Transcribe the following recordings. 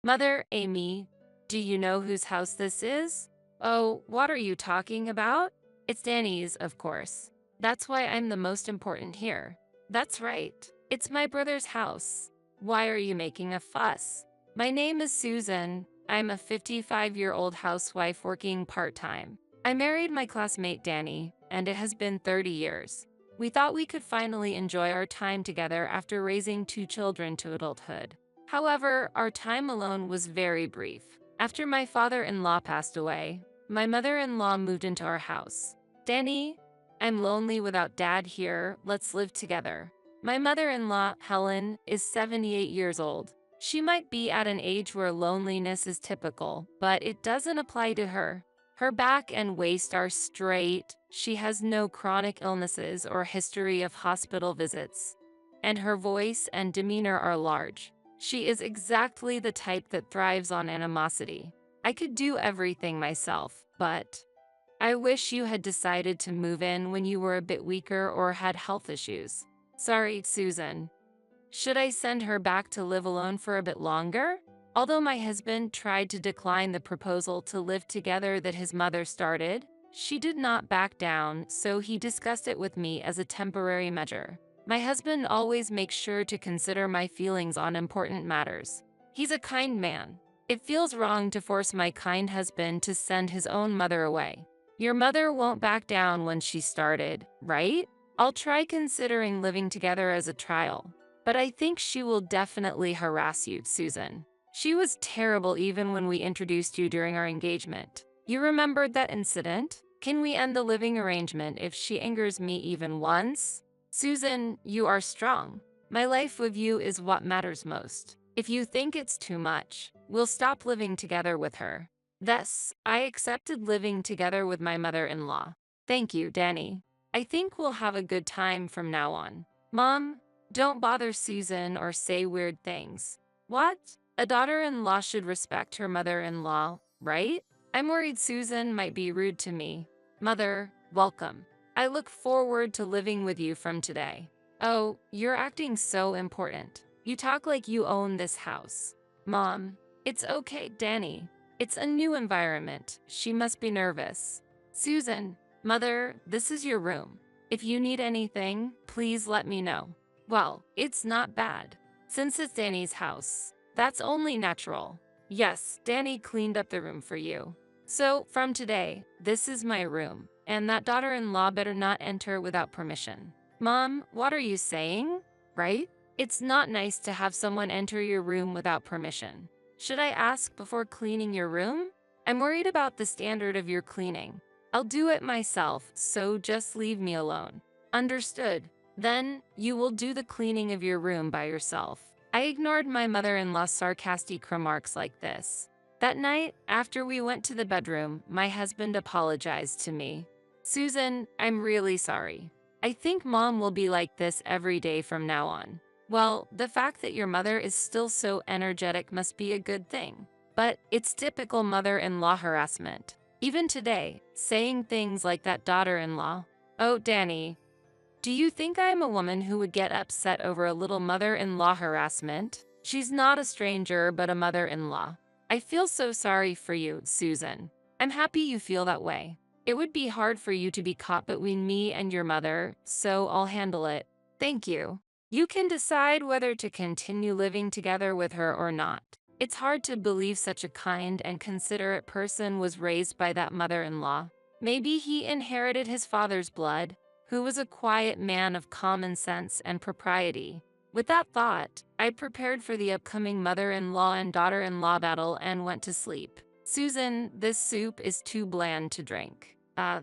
Mother, Amy, do you know whose house this is? Oh, what are you talking about? It's Danny's, of course. That's why I'm the most important here. That's right. It's my brother's house. Why are you making a fuss? My name is Susan. I'm a 55-year-old housewife working part-time. I married my classmate Danny, and it has been 30 years. We thought we could finally enjoy our time together after raising two children to adulthood. However, our time alone was very brief. After my father-in-law passed away, my mother-in-law moved into our house. Danny, I'm lonely without dad here. Let's live together. My mother-in-law, Helen, is 78 years old. She might be at an age where loneliness is typical, but it doesn't apply to her. Her back and waist are straight. She has no chronic illnesses or history of hospital visits. And her voice and demeanor are large. She is exactly the type that thrives on animosity. I could do everything myself, but I wish you had decided to move in when you were a bit weaker or had health issues. Sorry, Susan. Should I send her back to live alone for a bit longer? Although my husband tried to decline the proposal to live together that his mother started, she did not back down, so he discussed it with me as a temporary measure. My husband always makes sure to consider my feelings on important matters. He's a kind man. It feels wrong to force my kind husband to send his own mother away. Your mother won't back down when she started, right? I'll try considering living together as a trial. But I think she will definitely harass you, Susan. She was terrible even when we introduced you during our engagement. You remembered that incident? Can we end the living arrangement if she angers me even once? Susan, you are strong. My life with you is what matters most. If you think it's too much, we'll stop living together with her. Thus, I accepted living together with my mother-in-law. Thank you, Danny. I think we'll have a good time from now on. Mom, don't bother Susan or say weird things. What? A daughter-in-law should respect her mother-in-law, right? I'm worried Susan might be rude to me. Mother, welcome. I look forward to living with you from today. Oh, you're acting so important. You talk like you own this house. Mom, it's okay, Danny. It's a new environment. She must be nervous. Susan, Mother, this is your room. If you need anything, please let me know. Well, it's not bad. Since it's Danny's house, that's only natural. Yes, Danny cleaned up the room for you. So, from today, this is my room, and that daughter-in-law better not enter without permission. Mom, what are you saying? Right? It's not nice to have someone enter your room without permission. Should I ask before cleaning your room? I'm worried about the standard of your cleaning. I'll do it myself, so just leave me alone. Understood. Then, you will do the cleaning of your room by yourself. I ignored my mother-in-law's sarcastic remarks like this. That night, after we went to the bedroom, my husband apologized to me. Susan, I'm really sorry. I think Mom will be like this every day from now on. Well, the fact that your mother is still so energetic must be a good thing. But it's typical mother-in-law harassment. Even today, saying things like that daughter-in-law. Oh, Danny, do you think I'm a woman who would get upset over a little mother-in-law harassment? She's not a stranger, but a mother-in-law. I feel so sorry for you, Susan. I'm happy you feel that way. It would be hard for you to be caught between me and your mother, so I'll handle it. Thank you. You can decide whether to continue living together with her or not. It's hard to believe such a kind and considerate person was raised by that mother-in-law. Maybe he inherited his father's blood, who was a quiet man of common sense and propriety. With that thought, I prepared for the upcoming mother-in-law and daughter-in-law battle and went to sleep. Susan, this soup is too bland to drink.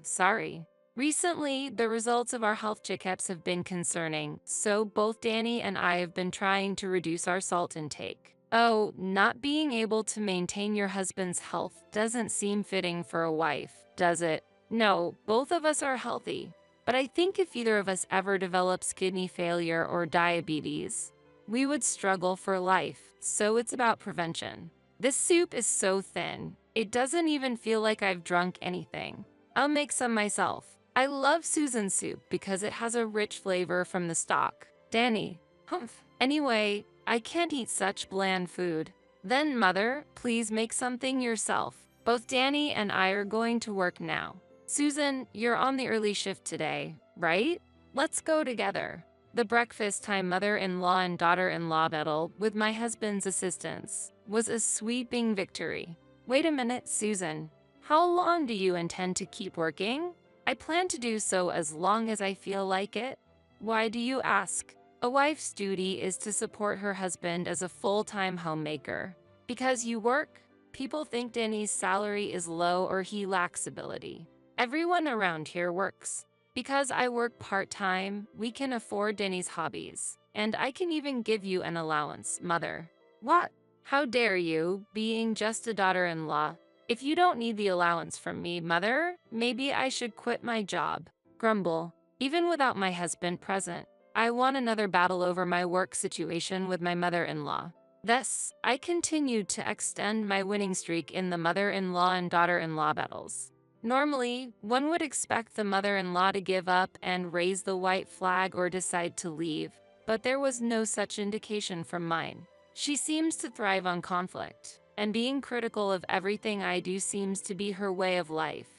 Sorry. Recently, the results of our health checkups have been concerning, so both Danny and I have been trying to reduce our salt intake. Oh, not being able to maintain your husband's health doesn't seem fitting for a wife, does it? No, both of us are healthy. But I think if either of us ever develops kidney failure or diabetes, we would struggle for life, so it's about prevention. This soup is so thin, it doesn't even feel like I've drunk anything. I'll make some myself. I love Susan's soup because it has a rich flavor from the stock. Danny, humph. Anyway, I can't eat such bland food. Then, Mother, please make something yourself. Both Danny and I are going to work now. Susan, you're on the early shift today, right? Let's go together. The breakfast time mother-in-law and daughter-in-law battle, with my husband's assistance, was a sweeping victory. Wait a minute, Susan. How long do you intend to keep working? I plan to do so as long as I feel like it. Why do you ask? A wife's duty is to support her husband as a full-time homemaker. Because you work, people think Danny's salary is low or he lacks ability. Everyone around here works. Because I work part-time, we can afford Danny's hobbies. And I can even give you an allowance, Mother. What? How dare you, being just a daughter-in-law? If you don't need the allowance from me, Mother, maybe I should quit my job. Grumble. Even without my husband present, I won another battle over my work situation with my mother-in-law. Thus, I continued to extend my winning streak in the mother-in-law and daughter-in-law battles. Normally, one would expect the mother-in-law to give up and raise the white flag or decide to leave, but there was no such indication from mine. She seems to thrive on conflict, and being critical of everything I do seems to be her way of life.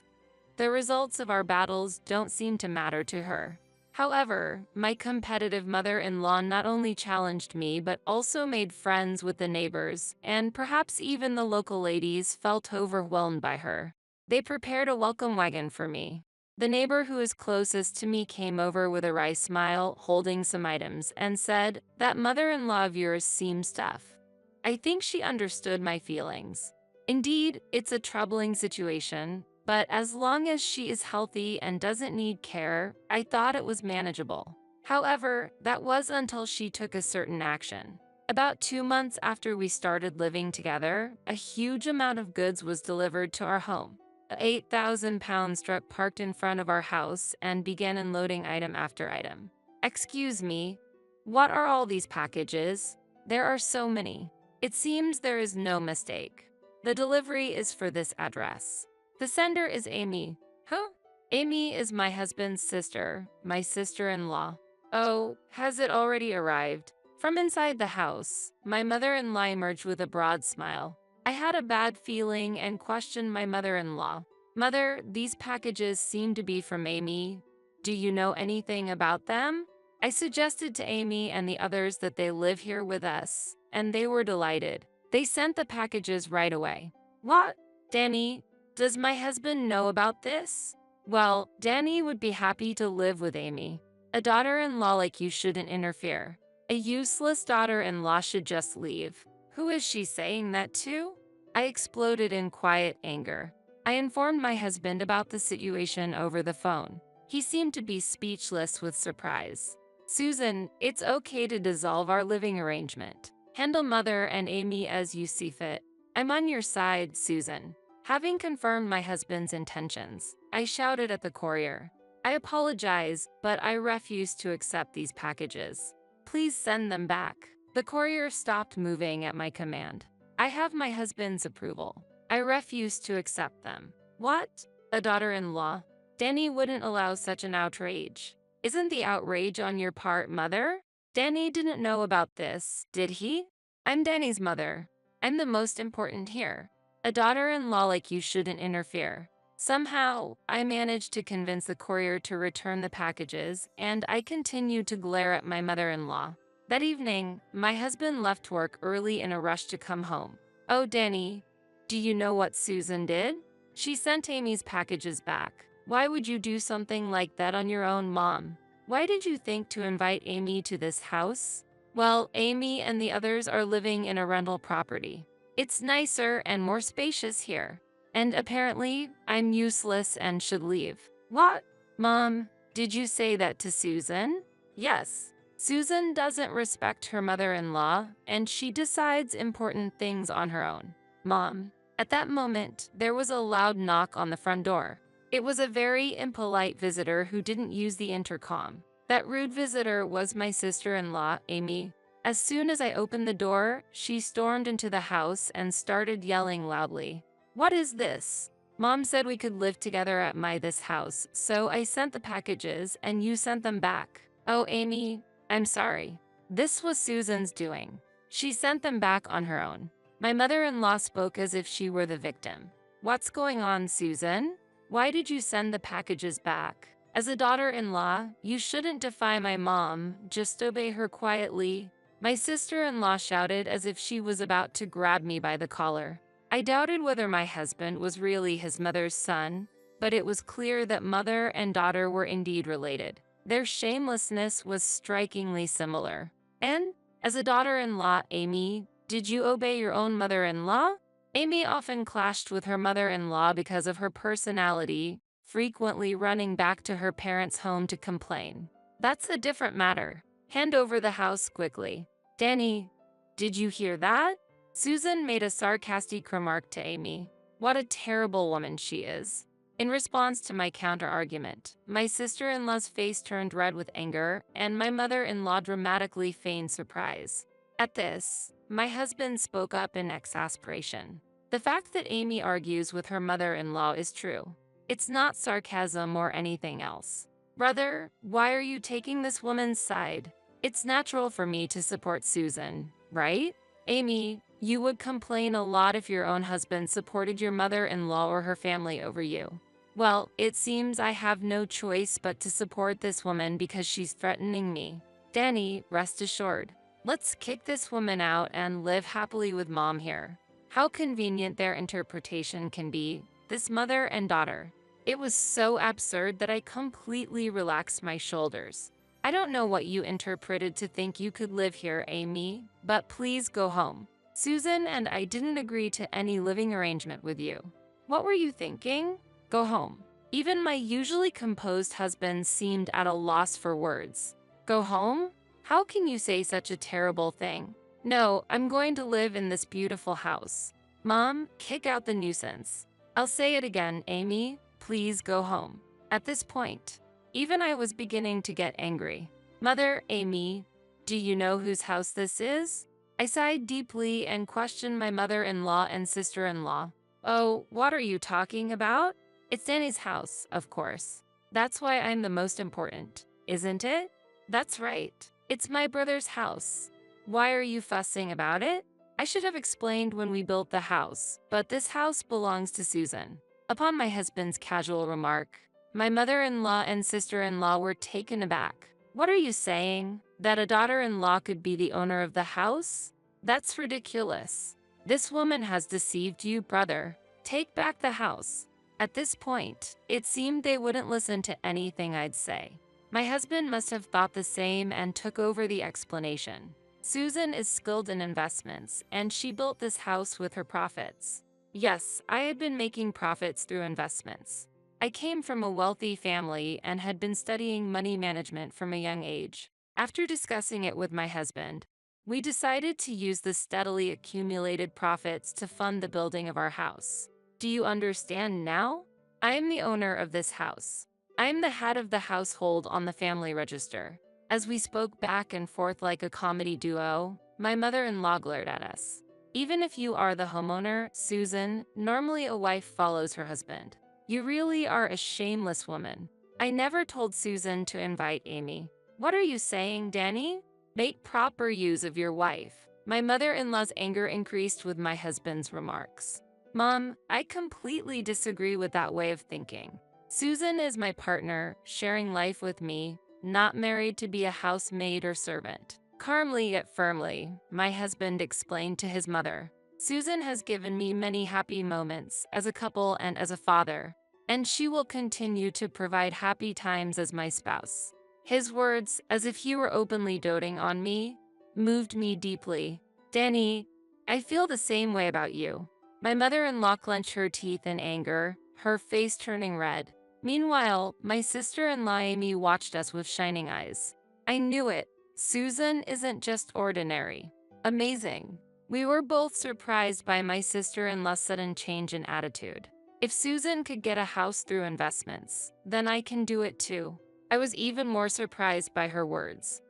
The results of our battles don't seem to matter to her. However, my competitive mother-in-law not only challenged me but also made friends with the neighbors, and perhaps even the local ladies felt overwhelmed by her. They prepared a welcome wagon for me. The neighbor who is closest to me came over with a wry smile, holding some items, and said, "That mother-in-law of yours seems tough." I think she understood my feelings. Indeed, it's a troubling situation, but as long as she is healthy and doesn't need care, I thought it was manageable. However, that was until she took a certain action. About 2 months after we started living together, a huge amount of goods was delivered to our home. A 8,000-pound truck parked in front of our house and began unloading item after item. Excuse me, what are all these packages? There are so many. It seems there is no mistake. The delivery is for this address. The sender is Amy. Huh? Amy is my husband's sister, my sister-in-law. Oh, has it already arrived? From inside the house, my mother-in-law emerged with a broad smile. I had a bad feeling and questioned my mother-in-law. Mother, these packages seem to be from Amy. Do you know anything about them? I suggested to Amy and the others that they live here with us, and they were delighted. They sent the packages right away. What? Danny, does my husband know about this? Well, Danny would be happy to live with Amy. A daughter-in-law like you shouldn't interfere. A useless daughter-in-law should just leave. Who is she saying that to? I exploded in quiet anger. I informed my husband about the situation over the phone. He seemed to be speechless with surprise. Susan, it's okay to dissolve our living arrangement. Handle Mother and Amy as you see fit. I'm on your side, Susan. Having confirmed my husband's intentions, I shouted at the courier. I apologize, but I refuse to accept these packages. Please send them back. The courier stopped moving at my command. I have my husband's approval. I refuse to accept them. What? A daughter-in-law? Danny wouldn't allow such an outrage. Isn't the outrage on your part, Mother? Danny didn't know about this, did he? I'm Danny's mother. I'm the most important here. A daughter-in-law like you shouldn't interfere. Somehow, I managed to convince the courier to return the packages, and I continued to glare at my mother-in-law. That evening, my husband left work early in a rush to come home. Oh, Danny, do you know what Susan did? She sent Amy's packages back. Why would you do something like that on your own, Mom? Why did you think to invite Amy to this house? Well, Amy and the others are living in a rental property. It's nicer and more spacious here. And apparently, I'm useless and should leave. What? Mom, did you say that to Susan? Yes. Susan doesn't respect her mother-in-law, and she decides important things on her own. Mom. At that moment, there was a loud knock on the front door. It was a very impolite visitor who didn't use the intercom. That rude visitor was my sister-in-law, Amy. As soon as I opened the door, she stormed into the house and started yelling loudly. What is this? Mom said we could live together at this house, so I sent the packages and you sent them back. Oh, Amy, I'm sorry. This was Susan's doing. She sent them back on her own. My mother-in-law spoke as if she were the victim. What's going on, Susan? Why did you send the packages back? As a daughter-in-law, you shouldn't defy my mom, just obey her quietly. My sister-in-law shouted as if she was about to grab me by the collar. I doubted whether my husband was really his mother's son, but it was clear that mother and daughter were indeed related. Their shamelessness was strikingly similar. And, as a daughter-in-law, Amy, did you obey your own mother-in-law? Amy often clashed with her mother-in-law because of her personality, frequently running back to her parents' home to complain. That's a different matter. Hand over the house quickly. Danny, did you hear that? Susan made a sarcastic remark to Amy. What a terrible woman she is. In response to my counter-argument, my sister-in-law's face turned red with anger, and my mother-in-law dramatically feigned surprise. At this, my husband spoke up in exasperation. The fact that Amy argues with her mother-in-law is true. It's not sarcasm or anything else. Brother, why are you taking this woman's side? It's natural for me to support Susan, right? Amy, you would complain a lot if your own husband supported your mother-in-law or her family over you. Well, it seems I have no choice but to support this woman because she's threatening me. Danny, rest assured. Let's kick this woman out and live happily with mom here. How convenient their interpretation can be, this mother and daughter. It was so absurd that I completely relaxed my shoulders. I don't know what you interpreted to think you could live here, Amy, but please go home. Susan and I didn't agree to any living arrangement with you. What were you thinking? Go home. Even my usually composed husband seemed at a loss for words. Go home? How can you say such a terrible thing? No, I'm going to live in this beautiful house. Mom, kick out the nuisance. I'll say it again, Amy, please go home. At this point, even I was beginning to get angry. Mother, Amy, do you know whose house this is? I sighed deeply and questioned my mother-in-law and sister-in-law. Oh, what are you talking about? It's Danny's house, of course. That's why I'm the most important, isn't it? That's right. It's my brother's house. Why are you fussing about it? I should have explained when we built the house, but this house belongs to Susan. Upon my husband's casual remark, my mother-in-law and sister-in-law were taken aback. What are you saying? That a daughter-in-law could be the owner of the house? That's ridiculous. This woman has deceived you, brother. Take back the house. At this point, it seemed they wouldn't listen to anything I'd say. My husband must have thought the same and took over the explanation. Susan is skilled in investments, and she built this house with her profits. Yes, I had been making profits through investments. I came from a wealthy family and had been studying money management from a young age. After discussing it with my husband, we decided to use the steadily accumulated profits to fund the building of our house. Do you understand now? I am the owner of this house. I am the head of the household on the family register. As we spoke back and forth like a comedy duo, my mother-in-law glared at us. Even if you are the homeowner, Susan, normally a wife follows her husband. You really are a shameless woman. I never told Susan to invite Amy. What are you saying, Danny? Make proper use of your wife. My mother-in-law's anger increased with my husband's remarks. Mom, I completely disagree with that way of thinking. Susan is my partner, sharing life with me, not married to be a housemaid or servant. Calmly yet firmly, my husband explained to his mother. Susan has given me many happy moments as a couple and as a father, and she will continue to provide happy times as my spouse. His words, as if he were openly doting on me, moved me deeply. Danny, I feel the same way about you. My mother-in-law clenched her teeth in anger, her face turning red. Meanwhile, my sister-in-law Amy watched us with shining eyes. I knew it. Susan isn't just ordinary. Amazing. We were both surprised by my sister-in-law's sudden change in attitude. If Susan could get a house through investments, then I can do it too. I was even more surprised by her words.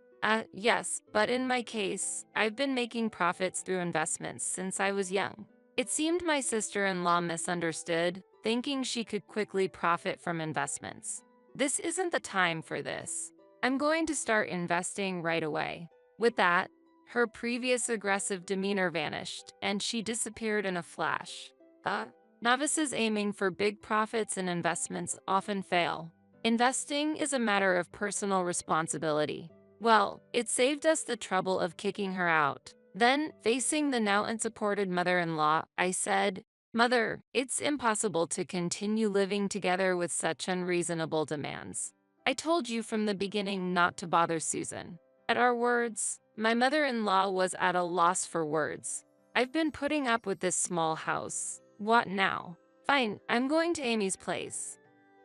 Yes, but in my case, I've been making profits through investments since I was young. It seemed my sister-in-law misunderstood, thinking she could quickly profit from investments. This isn't the time for this. I'm going to start investing right away. With that, Her previous aggressive demeanor vanished, and she disappeared in a flash. Uh, Novices aiming for big profits in investments often fail. Investing is a matter of personal responsibility. Well, it saved us the trouble of kicking her out. Then, facing the now unsupported mother-in-law, I said, "Mother, it's impossible to continue living together with such unreasonable demands. I told you from the beginning not to bother Susan." At our words, my mother-in-law was at a loss for words. "I've been putting up with this small house. What now? Fine, I'm going to Amy's place."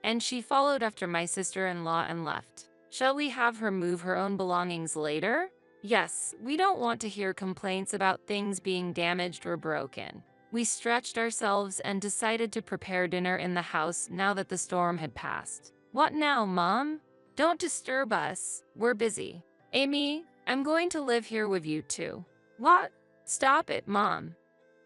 And she followed after my sister-in-law and left. Shall we have her move her own belongings later? Yes, we don't want to hear complaints about things being damaged or broken. We stretched ourselves and decided to prepare dinner in the house now that the storm had passed. What now, Mom? Don't disturb us. We're busy. Amy, I'm going to live here with you too. What? Stop it, Mom.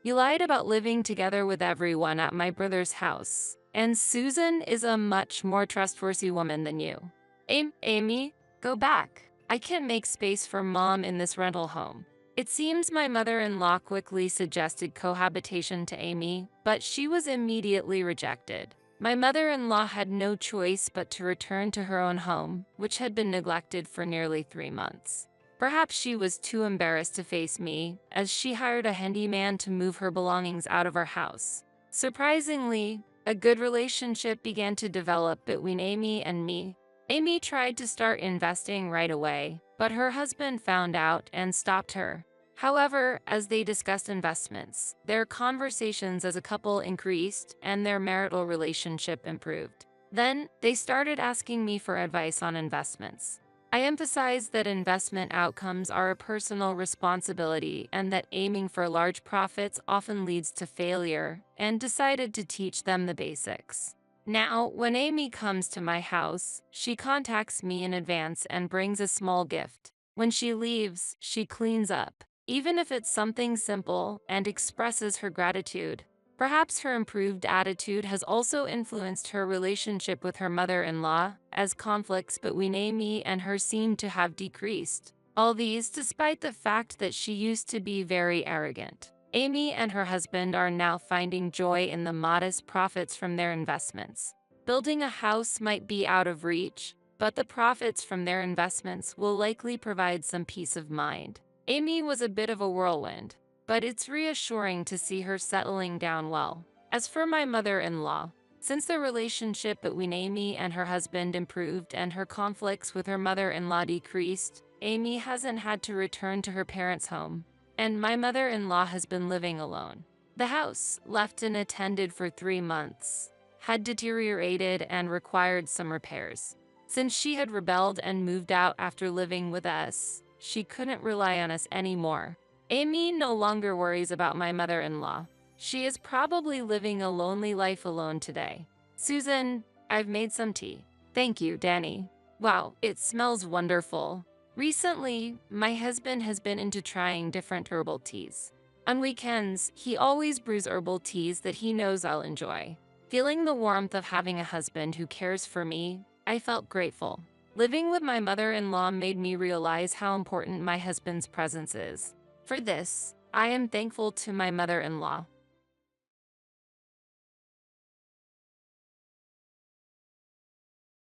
You lied about living together with everyone at my brother's house, and Susan is a much more trustworthy woman than you. Amy, go back. I can't make space for Mom in this rental home. It seems my mother-in-law quickly suggested cohabitation to Amy, but she was immediately rejected. My mother-in-law had no choice but to return to her own home, which had been neglected for nearly 3 months. Perhaps she was too embarrassed to face me, as she hired a handyman to move her belongings out of our house. Surprisingly, a good relationship began to develop between Amy and me. Amy tried to start investing right away, but her husband found out and stopped her. However, as they discussed investments, their conversations as a couple increased and their marital relationship improved. Then, they started asking me for advice on investments. I emphasized that investment outcomes are a personal responsibility and that aiming for large profits often leads to failure, and decided to teach them the basics. Now, when Amy comes to my house, she contacts me in advance and brings a small gift. When she leaves, she cleans up, even if it's something simple, and expresses her gratitude. Perhaps her improved attitude has also influenced her relationship with her mother-in-law, as conflicts between Amy and her seem to have decreased. All these despite the fact that she used to be very arrogant. Amy and her husband are now finding joy in the modest profits from their investments. Building a house might be out of reach, but the profits from their investments will likely provide some peace of mind. Amy was a bit of a whirlwind, but it's reassuring to see her settling down well. As for my mother-in-law, since the relationship between Amy and her husband improved and her conflicts with her mother-in-law decreased, Amy hasn't had to return to her parents' home, and my mother-in-law has been living alone. The house, left unattended for 3 months, had deteriorated and required some repairs. Since she had rebelled and moved out after living with us, she couldn't rely on us anymore. Amy no longer worries about my mother-in-law. She is probably living a lonely life alone today. Susan, I've made some tea. Thank you, Danny. Wow, it smells wonderful. Recently, my husband has been into trying different herbal teas. On weekends, he always brews herbal teas that he knows I'll enjoy. Feeling the warmth of having a husband who cares for me, I felt grateful. Living with my mother-in-law made me realize how important my husband's presence is. For this, I am thankful to my mother-in-law.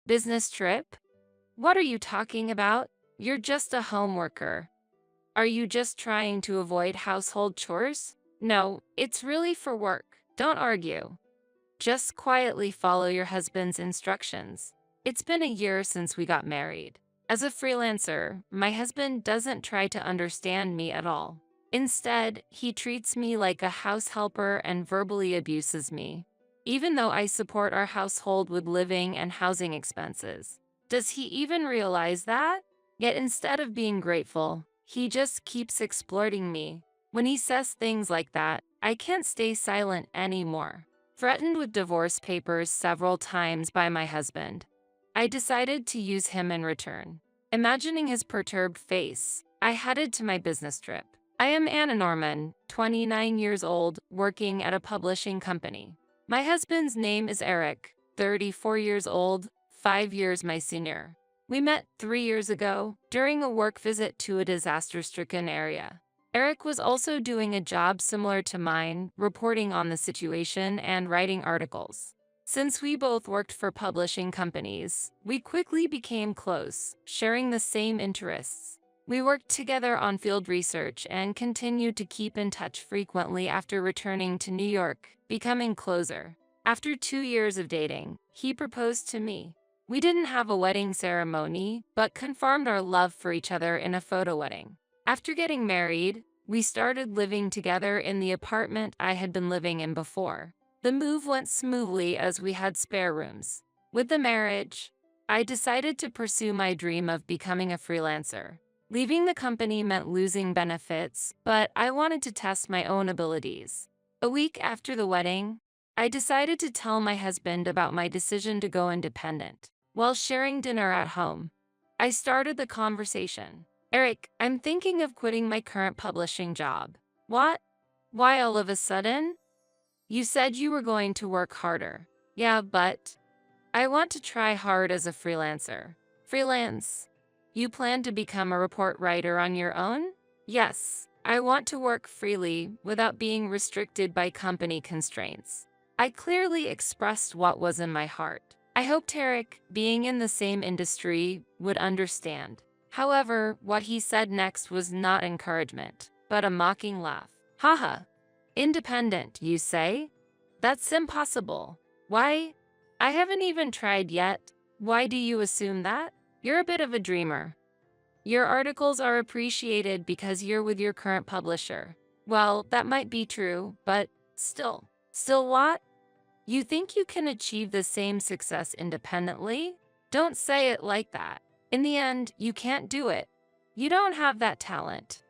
Business trip? What are you talking about? You're just a home worker. Are you just trying to avoid household chores? No, it's really for work. Don't argue. Just quietly follow your husband's instructions. It's been a year since we got married. As a freelancer, my husband doesn't try to understand me at all. Instead, he treats me like a house helper and verbally abuses me, even though I support our household with living and housing expenses. Does he even realize that? Yet instead of being grateful, he just keeps exploiting me. When he says things like that, I can't stay silent anymore. Threatened with divorce papers several times by my husband, I decided to use him in return. Imagining his perturbed face, I headed to my business trip. I am Anna Norman, 29 years old, working at a publishing company. My husband's name is Eric, 34 years old, 5 years my senior. We met 3 years ago during a work visit to a disaster-stricken area. Eric was also doing a job similar to mine, reporting on the situation and writing articles. Since we both worked for publishing companies, we quickly became close, sharing the same interests. We worked together on field research and continued to keep in touch frequently after returning to New York, becoming closer. After 2 years of dating, he proposed to me. We didn't have a wedding ceremony, but confirmed our love for each other in a photo wedding. After getting married, we started living together in the apartment I had been living in before. The move went smoothly as we had spare rooms. With the marriage, I decided to pursue my dream of becoming a freelancer. Leaving the company meant losing benefits, but I wanted to test my own abilities. A week after the wedding, I decided to tell my husband about my decision to go independent. While sharing dinner at home, I started the conversation. Eric, I'm thinking of quitting my current publishing job. What? Why all of a sudden? You said you were going to work harder. Yeah, but I want to try hard as a freelancer. Freelance? You plan to become a report writer on your own? Yes, I want to work freely without being restricted by company constraints. I clearly expressed what was in my heart. I hoped Eric, being in the same industry, would understand. However, what he said next was not encouragement, but a mocking laugh. Haha. Independent, you say? That's impossible. Why? I haven't even tried yet. Why do you assume that? You're a bit of a dreamer. Your articles are appreciated because you're with your current publisher. Well, that might be true, but still. Still what? You think you can achieve the same success independently? Don't say it like that. In the end, you can't do it. You don't have that talent.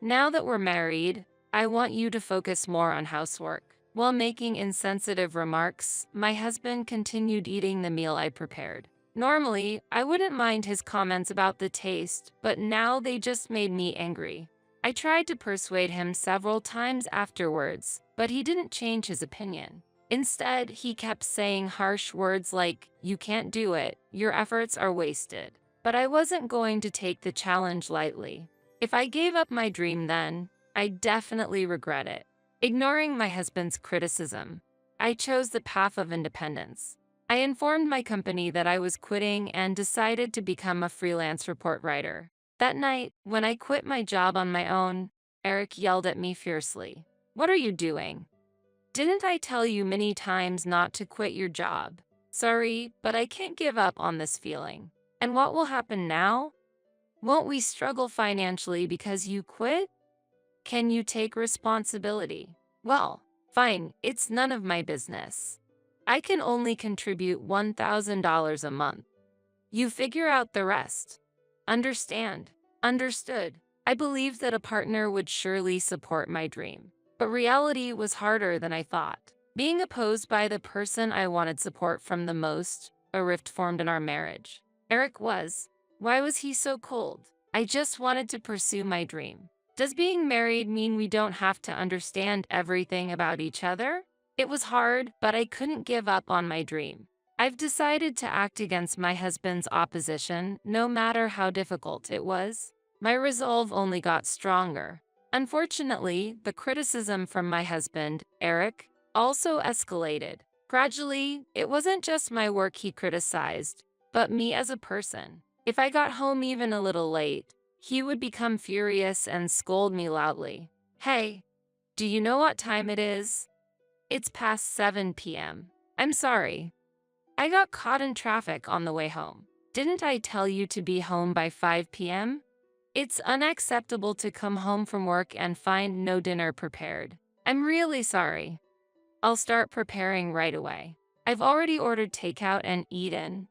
Now that we're married, I want you to focus more on housework. While making insensitive remarks, my husband continued eating the meal I prepared. Normally, I wouldn't mind his comments about the taste, but now they just made me angry. I tried to persuade him several times afterwards, but he didn't change his opinion. Instead, he kept saying harsh words like, "You can't do it, your efforts are wasted." But I wasn't going to take the challenge lightly. If I gave up my dream then, I'd definitely regret it. Ignoring my husband's criticism, I chose the path of independence. I informed my company that I was quitting and decided to become a freelance report writer. That night, when I quit my job on my own, Eric yelled at me fiercely. "What are you doing? Didn't I tell you many times not to quit your job? Sorry, but I can't give up on this feeling. And what will happen now? Won't we struggle financially because you quit? Can you take responsibility?" Well, fine, it's none of my business. I can only contribute $1,000 a month. You figure out the rest. Understand? Understood. I believed that a partner would surely support my dream. But reality was harder than I thought. Being opposed by the person I wanted support from the most, a rift formed in our marriage. Eric was. Why was he so cold? I just wanted to pursue my dream. Does being married mean we don't have to understand everything about each other? It was hard, but I couldn't give up on my dream. I've decided to act against my husband's opposition, no matter how difficult it was. My resolve only got stronger. Unfortunately, the criticism from my husband, Eric, also escalated. Gradually, it wasn't just my work he criticized, but me as a person. If I got home even a little late, he would become furious and scold me loudly. "Hey, do you know what time it is? It's past 7 p.m. I'm sorry. I got caught in traffic on the way home. Didn't I tell you to be home by 5 p.m.? It's unacceptable to come home from work and find no dinner prepared. I'm really sorry. I'll start preparing right away. I've already ordered takeout and eat in.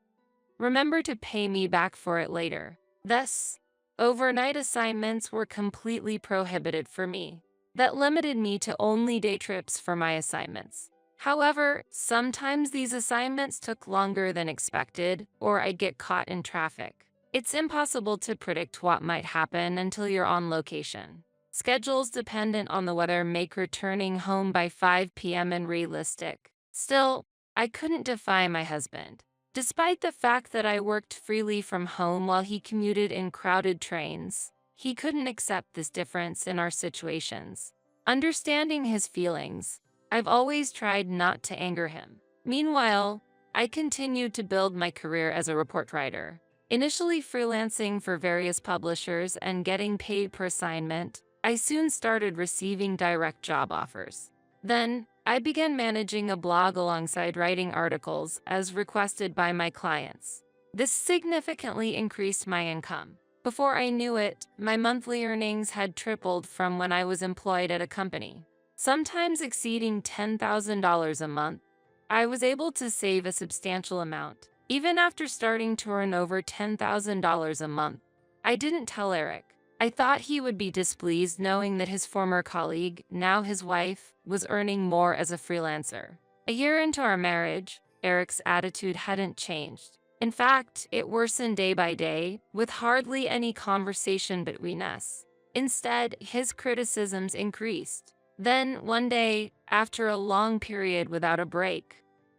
Remember to pay me back for it later." Thus, overnight assignments were completely prohibited for me. That limited me to only day trips for my assignments. However, sometimes these assignments took longer than expected, or I'd get caught in traffic. It's impossible to predict what might happen until you're on location. Schedules dependent on the weather make returning home by 5 p.m. unrealistic. Still, I couldn't defy my husband. Despite the fact that I worked freely from home while he commuted in crowded trains, he couldn't accept this difference in our situations. Understanding his feelings, I've always tried not to anger him. Meanwhile, I continued to build my career as a report writer. Initially freelancing for various publishers and getting paid per assignment, I soon started receiving direct job offers. Then, I began managing a blog alongside writing articles as requested by my clients. This significantly increased my income. Before I knew it, my monthly earnings had tripled from when I was employed at a company, sometimes exceeding $10,000 a month. I was able to save a substantial amount, even after starting to earn over $10,000 a month. I didn't tell Eric. I thought he would be displeased knowing that his former colleague, now his wife, was earning more as a freelancer. A year into our marriage, Eric's attitude hadn't changed. In fact, it worsened day by day, with hardly any conversation between us. Instead, his criticisms increased. Then, one day, after a long period without a break,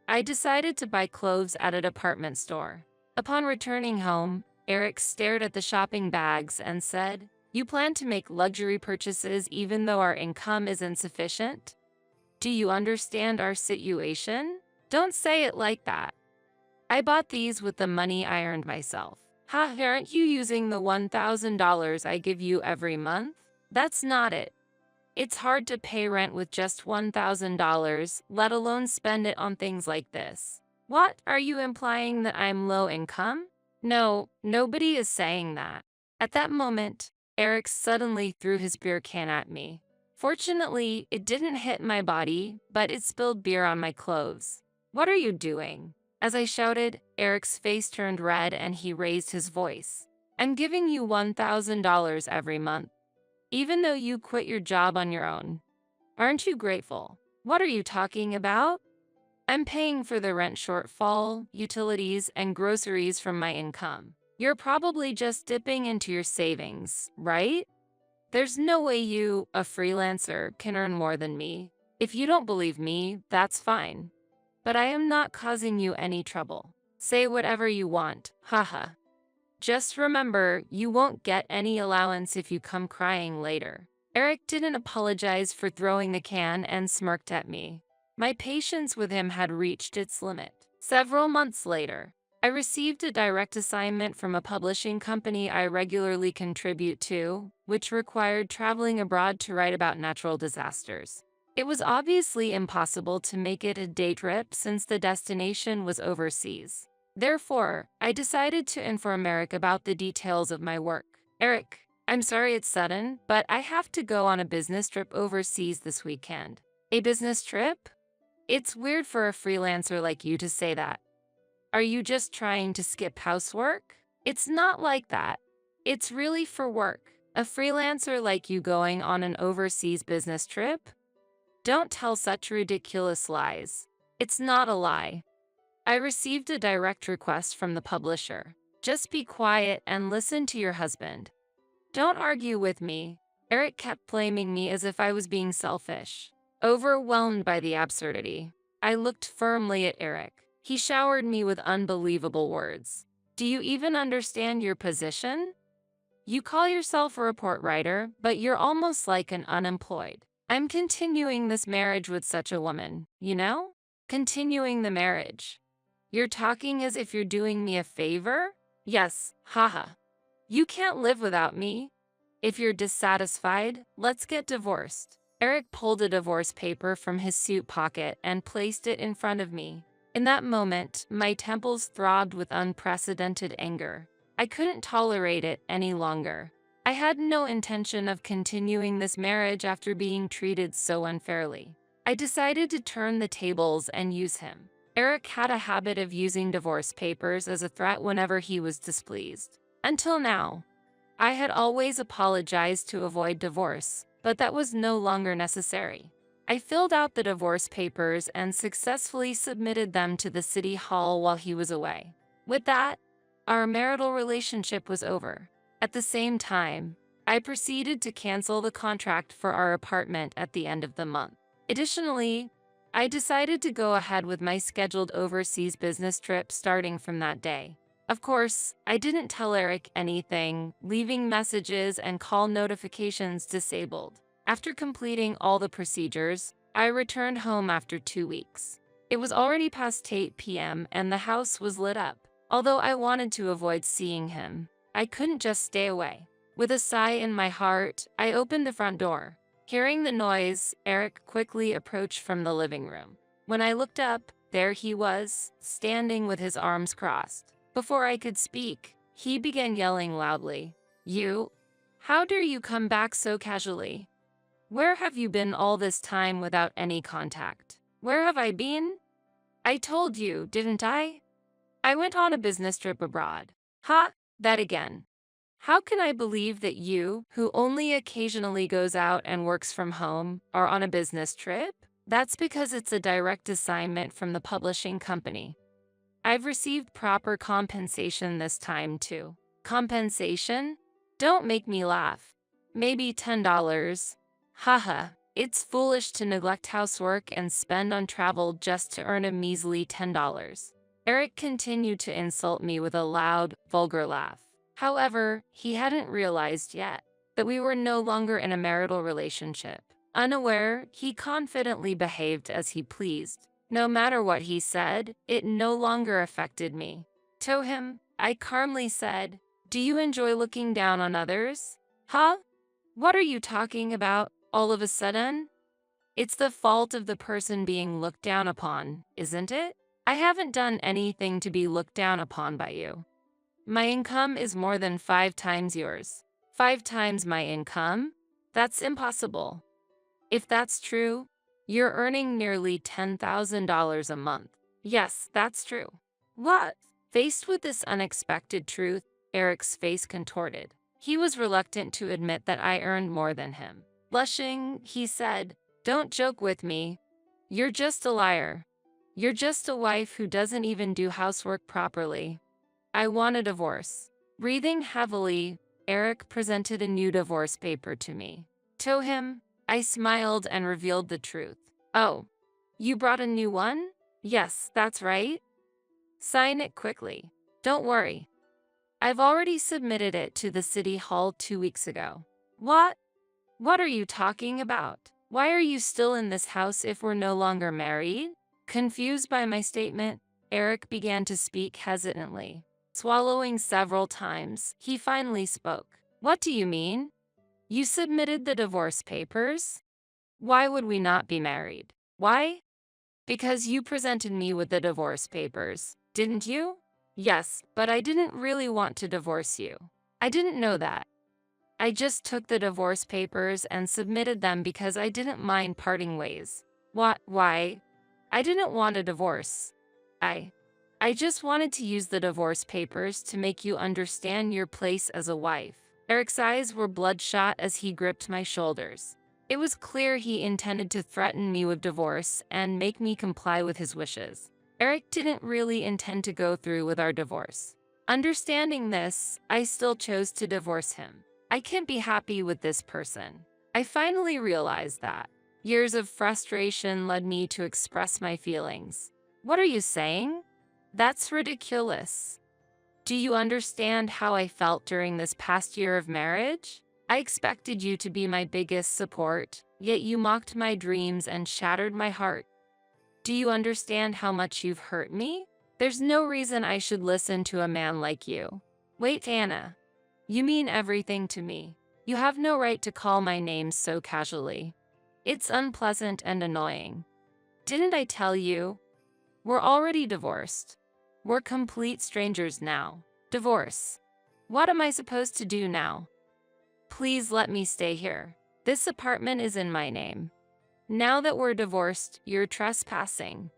I decided to buy clothes at a department store. Upon returning home, Eric stared at the shopping bags and said, "You plan to make luxury purchases even though our income is insufficient? Do you understand our situation? Don't say it like that. I bought these with the money I earned myself. Ha, aren't you using the $1,000 I give you every month? That's not it. It's hard to pay rent with just $1,000, let alone spend it on things like this. What, are you implying that I'm low income? No, nobody is saying that." At that moment, Eric suddenly threw his beer can at me. Fortunately, it didn't hit my body, but it spilled beer on my clothes. "What are you doing?" As I shouted, Eric's face turned red and he raised his voice. "I'm giving you $1,000 every month, even though you quit your job on your own. Aren't you grateful?" "What are you talking about? I'm paying for the rent shortfall, utilities, and groceries from my income. You're probably just dipping into your savings, right? There's no way you, a freelancer, can earn more than me. If you don't believe me, that's fine. But I am not causing you any trouble. Say whatever you want, haha. Just remember, you won't get any allowance if you come crying later." Eric didn't apologize for throwing the can and smirked at me. My patience with him had reached its limit. Several months later, I received a direct assignment from a publishing company I regularly contribute to, which required traveling abroad to write about natural disasters. It was obviously impossible to make it a day trip since the destination was overseas. Therefore, I decided to inform Eric about the details of my work. "Eric, I'm sorry it's sudden, but I have to go on a business trip overseas this weekend." "A business trip? It's weird for a freelancer like you to say that. Are you just trying to skip housework?" "It's not like that. It's really for work. A freelancer like you going on an overseas business trip? Don't tell such ridiculous lies." "It's not a lie. I received a direct request from the publisher. Just be quiet and listen to your husband. Don't argue with me." Eric kept blaming me as if I was being selfish. Overwhelmed by the absurdity, I looked firmly at Eric. He showered me with unbelievable words. "Do you even understand your position? You call yourself a report writer, but you're almost like an unemployed. I'm continuing this marriage with such a woman, you know? Continuing the marriage. You're talking as if you're doing me a favor? Yes, haha. You can't live without me. If you're dissatisfied, let's get divorced." Eric pulled a divorce paper from his suit pocket and placed it in front of me. In that moment, my temples throbbed with unprecedented anger. I couldn't tolerate it any longer. I had no intention of continuing this marriage after being treated so unfairly. I decided to turn the tables and use him. Eric had a habit of using divorce papers as a threat whenever he was displeased. Until now, I had always apologized to avoid divorce, but that was no longer necessary. I filled out the divorce papers and successfully submitted them to the city hall while he was away. With that, our marital relationship was over. At the same time, I proceeded to cancel the contract for our apartment at the end of the month. Additionally, I decided to go ahead with my scheduled overseas business trip starting from that day. Of course, I didn't tell Eric anything, leaving messages and call notifications disabled. After completing all the procedures, I returned home after 2 weeks. It was already past 8 p.m. and the house was lit up. Although I wanted to avoid seeing him, I couldn't just stay away. With a sigh in my heart, I opened the front door. Hearing the noise, Eric quickly approached from the living room. When I looked up, there he was, standing with his arms crossed. Before I could speak, he began yelling loudly, "You? How dare you come back so casually? Where have you been all this time without any contact? Where have I been? I told you, didn't I? I went on a business trip abroad." Ha, that again. How can I believe that you, who only occasionally goes out and works from home, are on a business trip? That's because it's a direct assignment from the publishing company. I've received proper compensation this time too. Compensation? Don't make me laugh. Maybe $10. Haha, it's foolish to neglect housework and spend on travel just to earn a measly $10. Eric continued to insult me with a loud, vulgar laugh. However, he hadn't realized yet that we were no longer in a marital relationship. Unaware, he confidently behaved as he pleased. No matter what he said, it no longer affected me. To him, I calmly said, "Do you enjoy looking down on others?" "Huh? What are you talking about, all of a sudden?" "It's the fault of the person being looked down upon, isn't it? I haven't done anything to be looked down upon by you. My income is more than 5 times yours." "5 times my income? That's impossible. If that's true, you're earning nearly $10,000 a month." "Yes, that's true." "What?" Faced with this unexpected truth, Eric's face contorted. He was reluctant to admit that I earned more than him. Blushing, he said, "Don't joke with me. You're just a liar. You're just a wife who doesn't even do housework properly. I want a divorce." Breathing heavily, Eric presented a new divorce paper to me. To him, I smiled and revealed the truth. "Oh, you brought a new one?" "Yes, that's right." "Sign it quickly. Don't worry. I've already submitted it to the city hall 2 weeks ago." "What? What are you talking about? Why are you still in this house if we're no longer married?" Confused by my statement, Eric began to speak hesitantly. Swallowing several times, he finally spoke. "What do you mean? You submitted the divorce papers? Why would we not be married?" "Why?" "Because you presented me with the divorce papers, didn't you?" "Yes, but I didn't really want to divorce you." "I didn't know that. I just took the divorce papers and submitted them because I didn't mind parting ways." "What? Why?" "I didn't want a divorce. I I just wanted to use the divorce papers to make you understand your place as a wife." Eric's eyes were bloodshot as he gripped my shoulders. It was clear he intended to threaten me with divorce and make me comply with his wishes. Eric didn't really intend to go through with our divorce. Understanding this, I still chose to divorce him. I can't be happy with this person. I finally realized that. Years of frustration led me to express my feelings. "What are you saying? That's ridiculous. Do you understand how I felt during this past year of marriage? I expected you to be my biggest support, yet you mocked my dreams and shattered my heart. Do you understand how much you've hurt me? There's no reason I should listen to a man like you." "Wait, Anna. You mean everything to me. You have no right to call my name so casually. It's unpleasant and annoying. Didn't I tell you? We're already divorced. We're complete strangers now." "Divorce? What am I supposed to do now? Please let me stay here. This apartment is in my name. Now that we're divorced, you're trespassing.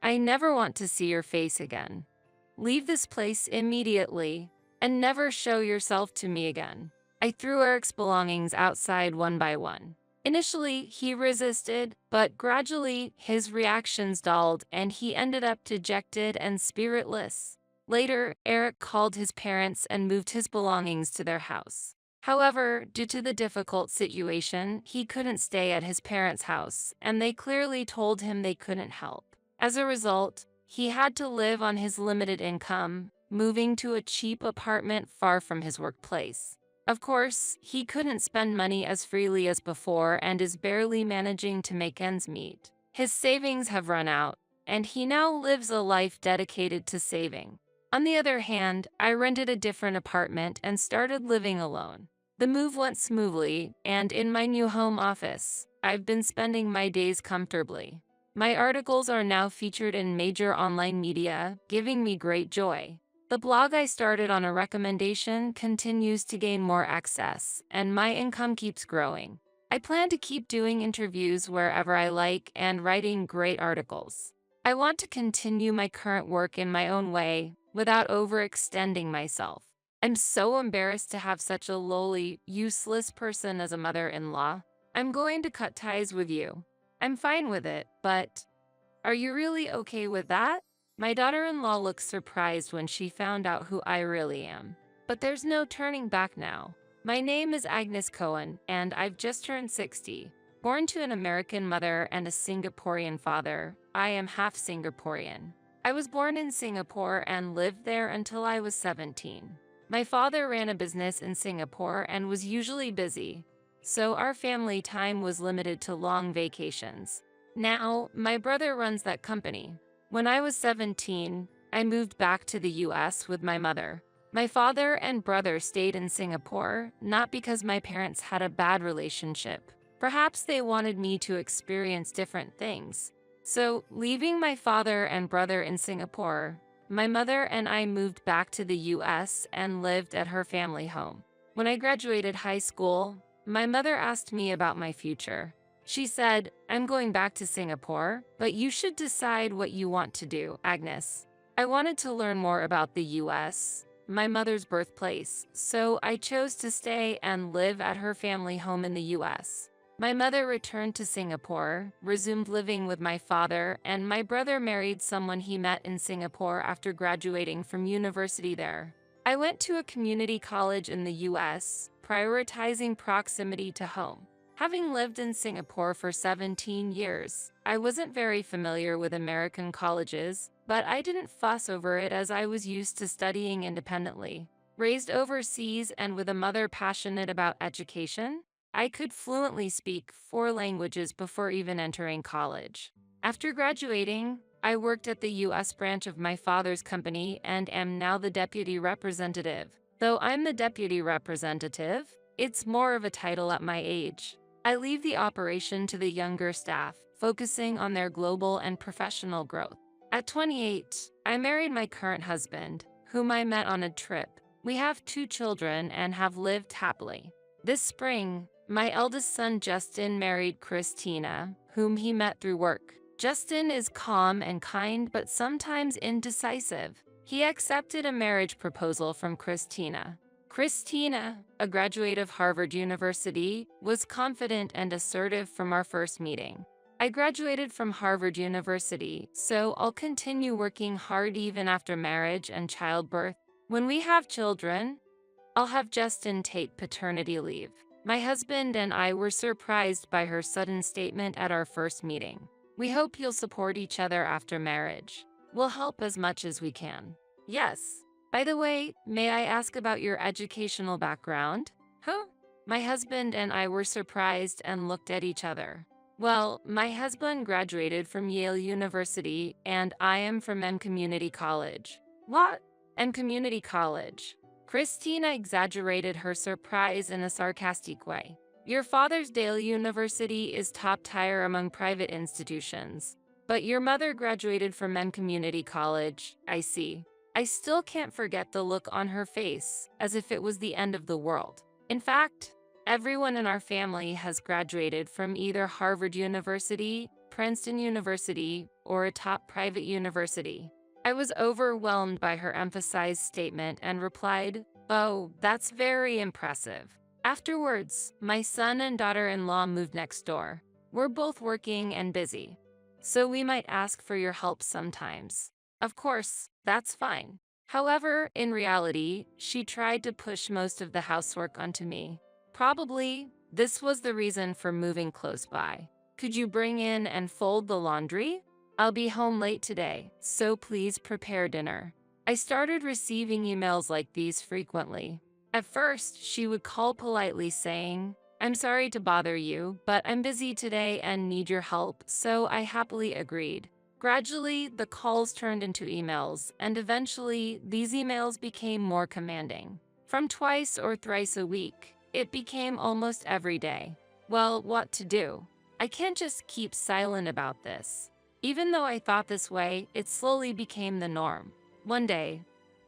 I never want to see your face again. Leave this place immediately and never show yourself to me again." I threw Eric's belongings outside one by one. Initially, he resisted, but gradually his reactions dulled and he ended up dejected and spiritless. Later, Eric called his parents and moved his belongings to their house. However, due to the difficult situation, he couldn't stay at his parents' house, and they clearly told him they couldn't help. As a result, he had to live on his limited income, moving to a cheap apartment far from his workplace. Of course, he couldn't spend money as freely as before and is barely managing to make ends meet. His savings have run out, and he now lives a life dedicated to saving. On the other hand, I rented a different apartment and started living alone. The move went smoothly, and in my new home office, I've been spending my days comfortably. My articles are now featured in major online media, giving me great joy. The blog I started on a recommendation continues to gain more access, and my income keeps growing. I plan to keep doing interviews wherever I like and writing great articles. I want to continue my current work in my own way, without overextending myself. I'm so embarrassed to have such a lowly, useless person as a mother-in-law. I'm going to cut ties with you. I'm fine with it, but are you really okay with that? My daughter-in-law looks surprised when she found out who I really am. But there's no turning back now. My name is Agnes Cohen, and I've just turned 60. Born to an American mother and a Singaporean father, I am half Singaporean. I was born in Singapore and lived there until I was 17. My father ran a business in Singapore and was usually busy, so our family time was limited to long vacations. Now, my brother runs that company. When I was 17, I moved back to the US with my mother. My father and brother stayed in Singapore, not because my parents had a bad relationship. Perhaps they wanted me to experience different things. So, leaving my father and brother in Singapore, my mother and I moved back to the US and lived at her family home. When I graduated high school, my mother asked me about my future. She said, "I'm going back to Singapore, but you should decide what you want to do, Agnes." I wanted to learn more about the US, my mother's birthplace, so I chose to stay and live at her family home in the US. My mother returned to Singapore, resumed living with my father, and my brother married someone he met in Singapore after graduating from university there. I went to a community college in the US, prioritizing proximity to home. Having lived in Singapore for 17 years, I wasn't very familiar with American colleges, but I didn't fuss over it as I was used to studying independently. Raised overseas and with a mother passionate about education, I could fluently speak 4 languages before even entering college. After graduating, I worked at the US branch of my father's company and am now the deputy representative. Though I'm the deputy representative, it's more of a title at my age. I leave the operation to the younger staff, focusing on their global and professional growth. At 28, I married my current husband, whom I met on a trip. We have 2 children and have lived happily. This spring, my eldest son Justin married Christina, whom he met through work. Justin is calm and kind but sometimes indecisive. He accepted a marriage proposal from Christina. Christina, a graduate of Harvard University, was confident and assertive from our first meeting. I graduated from Harvard University, so I'll continue working hard even after marriage and childbirth. When we have children, I'll have Justin take paternity leave. My husband and I were surprised by her sudden statement at our first meeting. We hope you'll support each other after marriage. We'll help as much as we can. Yes. By the way, may I ask about your educational background? Huh? My husband and I were surprised and looked at each other. Well, my husband graduated from Yale University and I am from M Community College. What? M Community College. Christina exaggerated her surprise in a sarcastic way. Your father's Yale University is top tier among private institutions, but your mother graduated from M Community College, I see. I still can't forget the look on her face, as if it was the end of the world. In fact, everyone in our family has graduated from either Harvard University, Princeton University, or a top private university. I was overwhelmed by her emphasized statement and replied, "Oh, that's very impressive." Afterwards, my son and daughter-in-law moved next door. We're both working and busy, so we might ask for your help sometimes. Of course, that's fine. However, in reality, she tried to push most of the housework onto me. Probably, this was the reason for moving close by. Could you bring in and fold the laundry? I'll be home late today, so please prepare dinner. I started receiving emails like these frequently. At first, she would call politely saying, I'm sorry to bother you, but I'm busy today and need your help, so I happily agreed. Gradually, the calls turned into emails, and eventually, these emails became more commanding. From twice or thrice a week, it became almost every day. Well, what to do? I can't just keep silent about this. Even though I thought this way, it slowly became the norm. One day,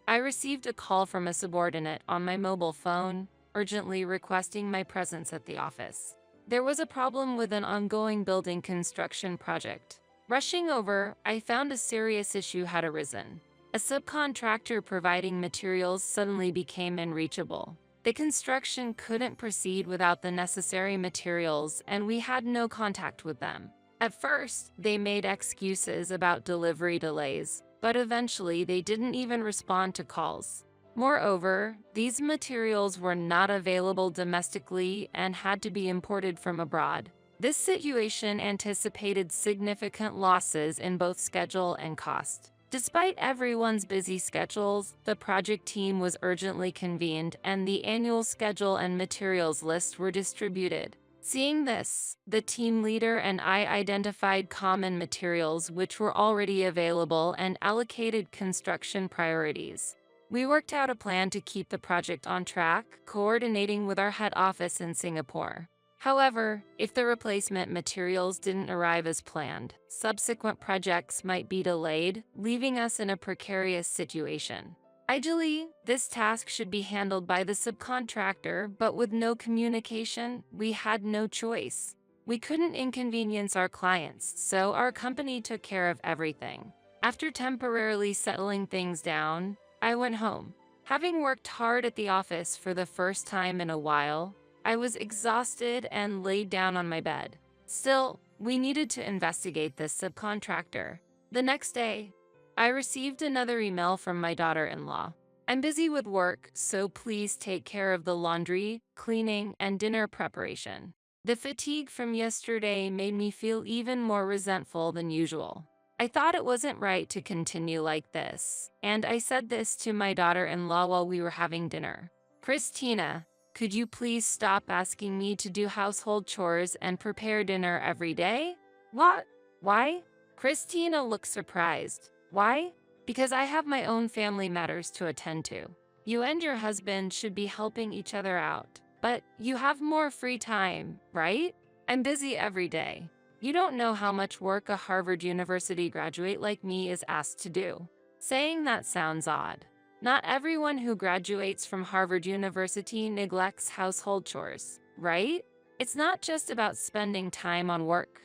I received a call from a subordinate on my mobile phone, urgently requesting my presence at the office. There was a problem with an ongoing building construction project. Rushing over, I found a serious issue had arisen. A subcontractor providing materials suddenly became unreachable. The construction couldn't proceed without the necessary materials, and we had no contact with them. At first, they made excuses about delivery delays, but eventually they didn't even respond to calls. Moreover, these materials were not available domestically and had to be imported from abroad. This situation anticipated significant losses in both schedule and cost. Despite everyone's busy schedules, the project team was urgently convened and the annual schedule and materials list were distributed. Seeing this, the team leader and I identified common materials which were already available and allocated construction priorities. We worked out a plan to keep the project on track, coordinating with our head office in Singapore. However, if the replacement materials didn't arrive as planned, subsequent projects might be delayed, leaving us in a precarious situation. Ideally, this task should be handled by the subcontractor, but with no communication, we had no choice. We couldn't inconvenience our clients, so our company took care of everything. After temporarily settling things down, I went home. Having worked hard at the office for the first time in a while, I was exhausted and laid down on my bed. Still, we needed to investigate this subcontractor. The next day, I received another email from my daughter-in-law. I'm busy with work, so please take care of the laundry, cleaning, and dinner preparation. The fatigue from yesterday made me feel even more resentful than usual. I thought it wasn't right to continue like this, and I said this to my daughter-in-law while we were having dinner. Christina, could you please stop asking me to do household chores and prepare dinner every day? What? Why? Christina looked surprised. Why? Because I have my own family matters to attend to. You and your husband should be helping each other out, but you have more free time, right? I'm busy every day. You don't know how much work a Harvard University graduate like me is asked to do. Saying that sounds odd. Not everyone who graduates from Harvard University neglects household chores, right? It's not just about spending time on work.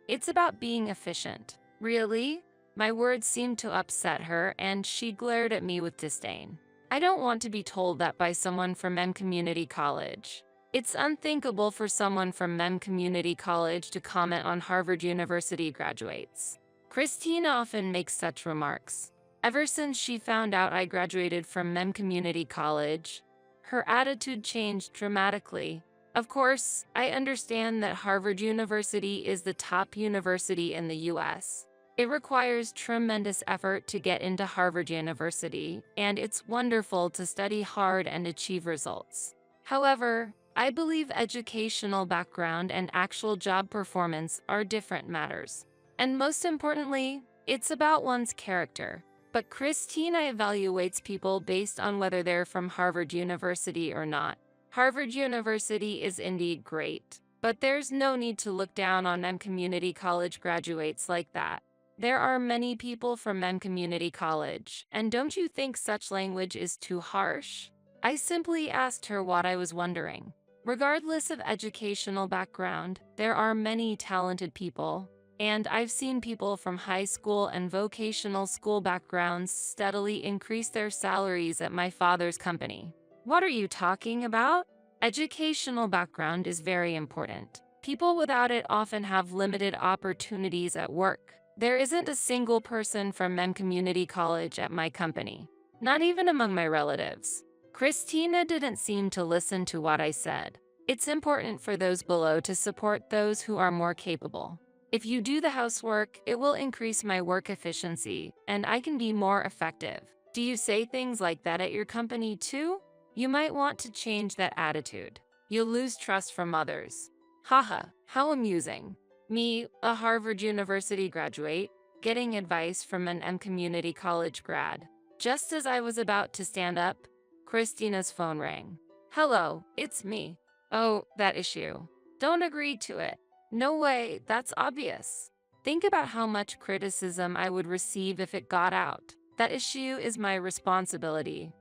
It's about being efficient. Really? My words seemed to upset her, and she glared at me with disdain. I don't want to be told that by someone from M Community College. It's unthinkable for someone from Mem Community College to comment on Harvard University graduates. Christine often makes such remarks. Ever since she found out I graduated from Mem Community College, her attitude changed dramatically. Of course, I understand that Harvard University is the top university in the US. It requires tremendous effort to get into Harvard University, and it's wonderful to study hard and achieve results. However, I believe educational background and actual job performance are different matters. And most importantly, it's about one's character. But Christina evaluates people based on whether they're from Harvard University or not. Harvard University is indeed great, but there's no need to look down on Mem Community College graduates like that. There are many people from Mem Community College, and don't you think such language is too harsh? I simply asked her what I was wondering. Regardless of educational background, there are many talented people, and I've seen people from high school and vocational school backgrounds steadily increase their salaries at my father's company. What are you talking about? Educational background is very important. People without it often have limited opportunities at work. There isn't a single person from Mem Community College at my company. not even among my relatives. Christina didn't seem to listen to what I said. It's important for those below to support those who are more capable. If you do the housework, it will increase my work efficiency, and I can be more effective. Do you say things like that at your company too? You might want to change that attitude. You'll lose trust from others. Haha, how amusing. Me, a Harvard University graduate, getting advice from an community college grad. Just as I was about to stand up, Christina's phone rang. Hello, it's me. Oh, that issue. Don't agree to it. No way, that's obvious. Think about how much criticism I would receive if it got out. That issue is my responsibility.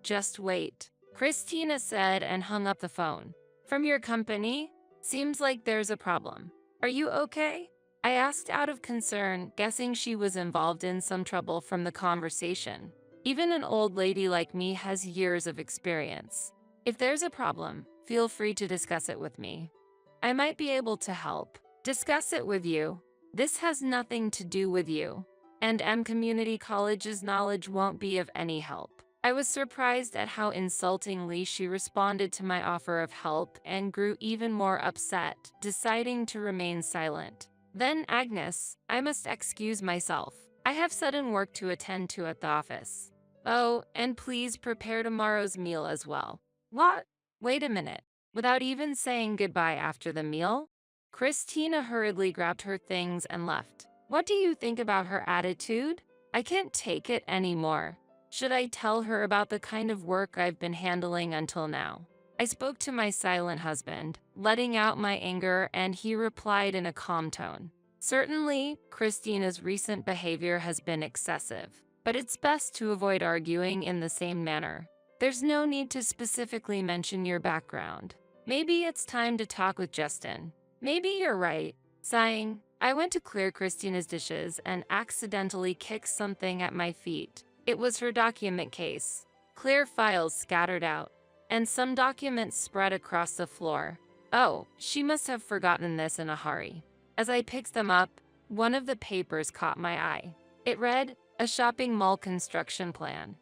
Just wait. Christina said and hung up the phone. From your company? Seems like there's a problem. Are you okay? I asked out of concern, guessing she was involved in some trouble from the conversation. Even an old lady like me has years of experience. If there's a problem, feel free to discuss it with me. I might be able to help. Discuss it with you. This has nothing to do with you. And Community College's knowledge won't be of any help. I was surprised at how insultingly she responded to my offer of help and grew even more upset, deciding to remain silent. Then, Agnes, I must excuse myself. I have sudden work to attend to at the office. Oh, and please prepare tomorrow's meal as well. What? Wait a minute. Without even saying goodbye after the meal, Christina hurriedly grabbed her things and left. What do you think about her attitude? I can't take it anymore. Should I tell her about the kind of work I've been handling until now? I spoke to my silent husband, letting out my anger, and he replied in a calm tone. Certainly, Christina's recent behavior has been excessive, but it's best to avoid arguing in the same manner. There's no need to specifically mention your background. Maybe it's time to talk with Justin. Maybe you're right. Sighing, I went to clear Christina's dishes and accidentally kicked something at my feet. It was her document case. Clear files scattered out, and some documents spread across the floor. Oh, she must have forgotten this in a hurry. As I picked them up, one of the papers caught my eye. It read, "A shopping mall construction plan."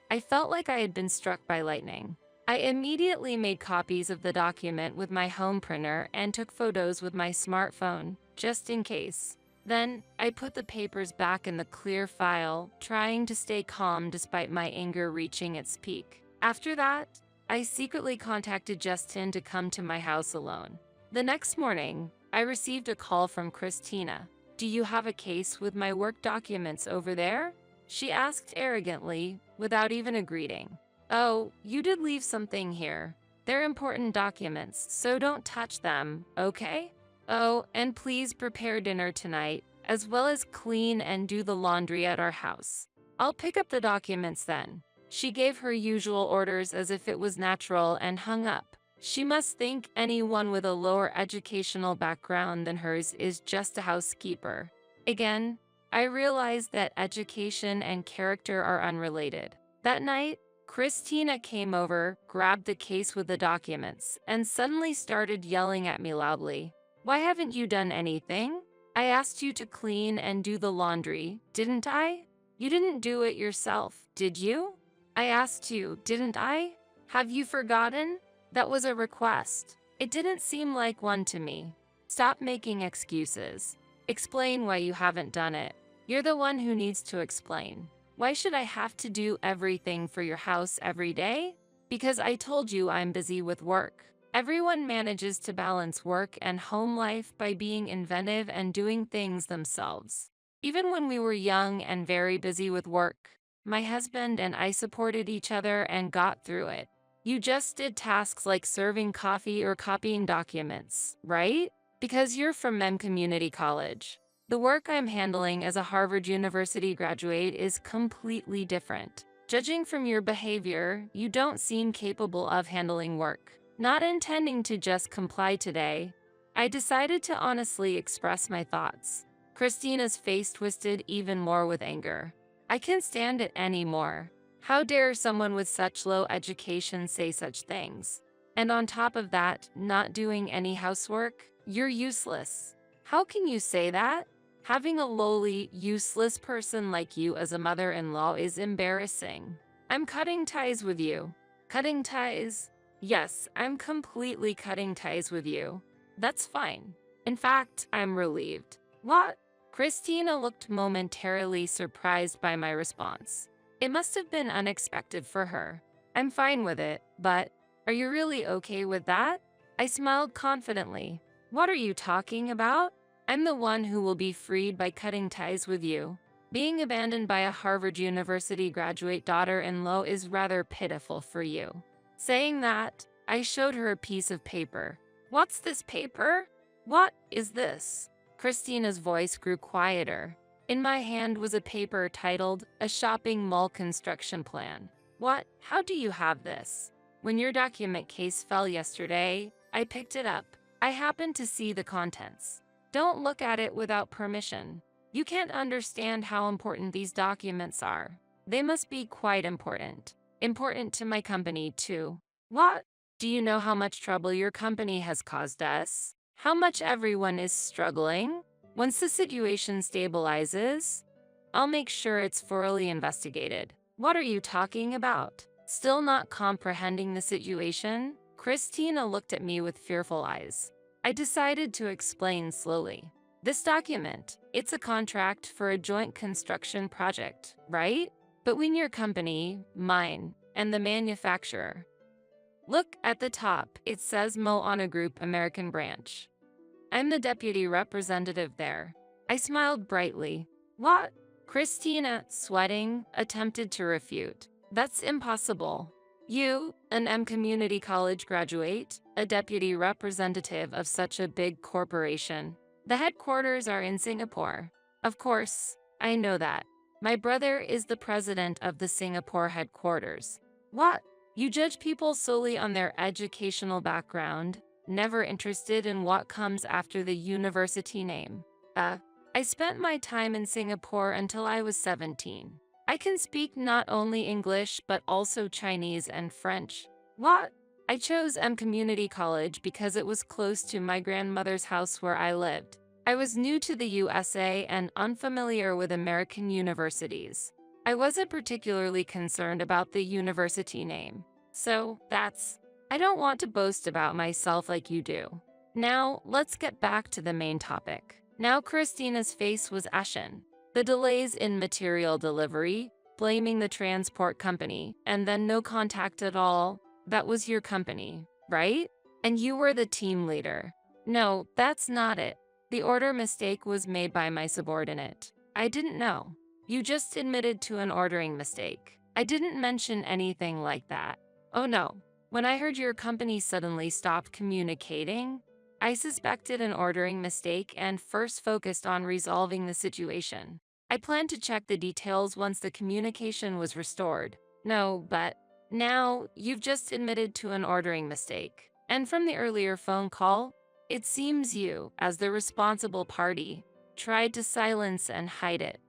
I felt like I had been struck by lightning. I immediately made copies of the document with my home printer and took photos with my smartphone, just in case. Then, I put the papers back in the clear file, trying to stay calm despite my anger reaching its peak. After that, I secretly contacted Justin to come to my house alone. The next morning, I received a call from Christina. "Do you have a case with my work documents over there?" She asked arrogantly, without even a greeting. "Oh, you did leave something here. They're important documents, so don't touch them, okay? Oh, and please prepare dinner tonight, as well as clean and do the laundry at our house. I'll pick up the documents then." She gave her usual orders as if it was natural and hung up. She must think anyone with a lower educational background than hers is just a housekeeper. Again, I realized that education and character are unrelated. That night, Christina came over, grabbed the case with the documents, and suddenly started yelling at me loudly. "Why haven't you done anything? I asked you to clean and do the laundry, didn't I? You didn't do it yourself, did you? I asked you, didn't I? Have you forgotten? That was a request. It didn't seem like one to me. Stop making excuses. Explain why you haven't done it. You're the one who needs to explain. Why should I have to do everything for your house every day? Because I told you I'm busy with work. Everyone manages to balance work and home life by being inventive and doing things themselves. Even when we were young and very busy with work, my husband and I supported each other and got through it. You just did tasks like serving coffee or copying documents, right? Because you're from Community College. The work I'm handling as a Harvard University graduate is completely different. Judging from your behavior, you don't seem capable of handling work. Not intending to just comply today, I decided to honestly express my thoughts. Christina's face twisted even more with anger. I can't stand it anymore. How dare someone with such low education say such things? And on top of that, not doing any housework? You're useless. How can you say that? Having a lowly, useless person like you as a mother-in-law is embarrassing. I'm cutting ties with you. Cutting ties? Yes, I'm completely cutting ties with you. That's fine. In fact, I'm relieved. What? Christina looked momentarily surprised by my response. It must have been unexpected for her. I'm fine with it, but are you really okay with that? I smiled confidently. What are you talking about? I'm the one who will be freed by cutting ties with you. Being abandoned by a Harvard University graduate daughter-in-law is rather pitiful for you. Saying that, I showed her a piece of paper. What's this paper? What is this? Christina's voice grew quieter. In my hand was a paper titled, A Shopping Mall Construction Plan. What? How do you have this? When your document case fell yesterday, I picked it up. I happened to see the contents. Don't look at it without permission. You can't understand how important these documents are. They must be quite important. Important to my company, too. What? Do you know how much trouble your company has caused us? How much everyone is struggling? Once the situation stabilizes, I'll make sure it's thoroughly investigated. What are you talking about? Still not comprehending the situation? Christina looked at me with fearful eyes. I decided to explain slowly. This document, it's a contract for a joint construction project, right? Between your company, mine, and the manufacturer. Look at the top, it says Moana Group American Branch. I'm the deputy representative there. I smiled brightly. What? Christina, sweating, attempted to refute. That's impossible. You, an M Community College graduate, a deputy representative of such a big corporation. The headquarters are in Singapore. Of course, I know that. My brother is the president of the Singapore headquarters. What? You judge people solely on their educational background, never interested in what comes after the university name. I spent my time in Singapore until I was 17. I can speak not only English but also Chinese and French. What? I chose M Community College because it was close to my grandmother's house where I lived. I was new to the USA and unfamiliar with American universities. I wasn't particularly concerned about the university name. So, I don't want to boast about myself like you do. Now, let's get back to the main topic. Now Christina's face was ashen. The delays in material delivery, blaming the transport company, and then no contact at all. That was your company, right? And you were the team leader. No, that's not it. The order mistake was made by my subordinate. I didn't know. You just admitted to an ordering mistake. I didn't mention anything like that. Oh no. When I heard your company suddenly stopped communicating, I suspected an ordering mistake and first focused on resolving the situation. I planned to check the details once the communication was restored. No, but now you've just admitted to an ordering mistake. And from the earlier phone call, it seems you, as the responsible party, tried to silence and hide it.